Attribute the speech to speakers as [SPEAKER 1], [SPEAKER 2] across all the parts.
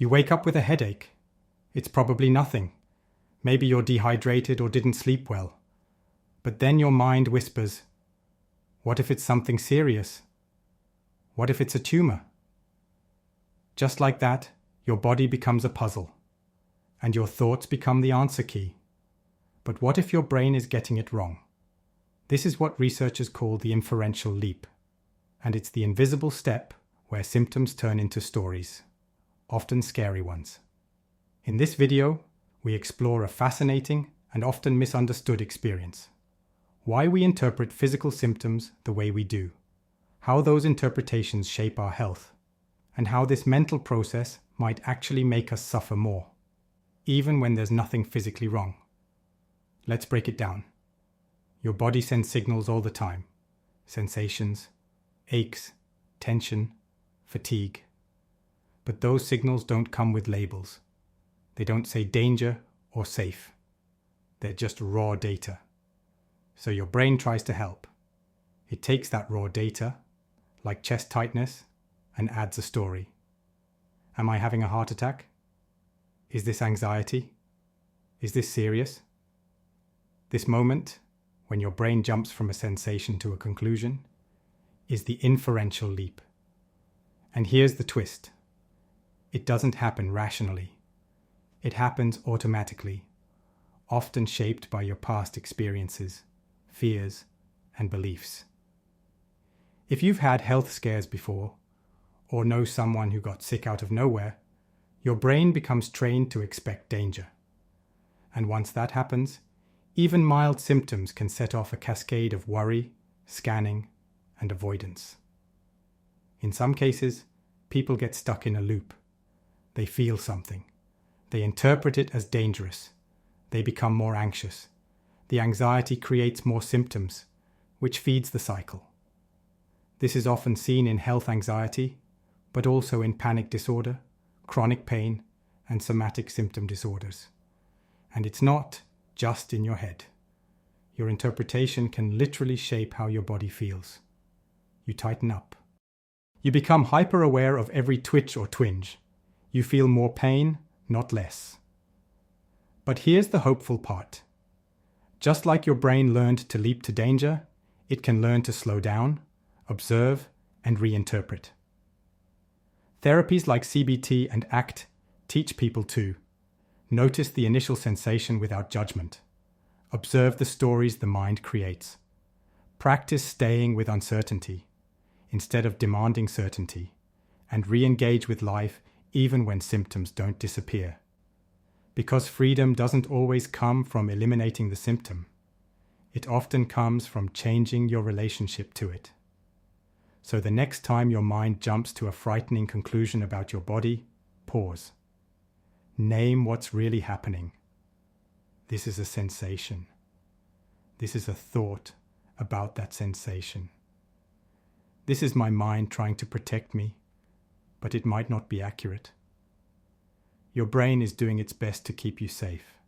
[SPEAKER 1] You wake up with a headache. It's probably nothing. Maybe you're dehydrated or didn't sleep well. But then your mind whispers, what if it's something serious? What if it's a tumor? Just like that, your body becomes a puzzle, and your thoughts become the answer key. But what if your brain is getting it wrong? This is what researchers call the inferential leap, and it's the invisible step where symptoms turn into stories, often scary ones. In this video, we explore a fascinating and often misunderstood experience. Why we interpret physical symptoms the way we do, how those interpretations shape our health, and how this mental process might actually make us suffer more, even when there's nothing physically wrong. Let's break it down. Your body sends signals all the time. Sensations, aches, tension, fatigue. But those signals don't come with labels. They don't say danger or safe. They're just raw data. So your brain tries to help. It takes that raw data, like chest tightness, and adds a story. Am I having a heart attack? Is this anxiety? Is this serious? This moment, when your brain jumps from a sensation to a conclusion, is the inferential leap. And here's the twist. It doesn't happen rationally. It happens automatically, often shaped by your past experiences, fears, and beliefs. If you've had health scares before, or know someone who got sick out of nowhere, your brain becomes trained to expect danger. And once that happens, even mild symptoms can set off a cascade of worry, scanning, and avoidance. In some cases, people get stuck in a loop. They feel something. They interpret it as dangerous. They become more anxious. The anxiety creates more symptoms, which feeds the cycle. This is often seen in health anxiety, but also in panic disorder, chronic pain, and somatic symptom disorders. And it's not just in your head. Your interpretation can literally shape how your body feels. You tighten up. You become hyper-aware of every twitch or twinge. You feel more pain, not less. But here's the hopeful part. Just like your brain learned to leap to danger, it can learn to slow down, observe, and reinterpret. Therapies like CBT and ACT teach people to notice the initial sensation without judgment, observe the stories the mind creates, practice staying with uncertainty instead of demanding certainty, and re-engage with life even when symptoms don't disappear. Because freedom doesn't always come from eliminating the symptom. It often comes from changing your relationship to it. So the next time your mind jumps to a frightening conclusion about your body, pause. Name what's really happening. This is a sensation. This is a thought about that sensation. This is my mind trying to protect me, but it might not be accurate. Your brain is doing its best to keep you safe,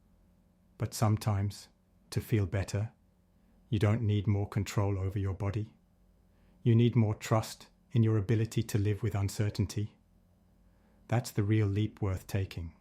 [SPEAKER 1] but sometimes, to feel better, you don't need more control over your body. You need more trust in your ability to live with uncertainty. That's the real leap worth taking.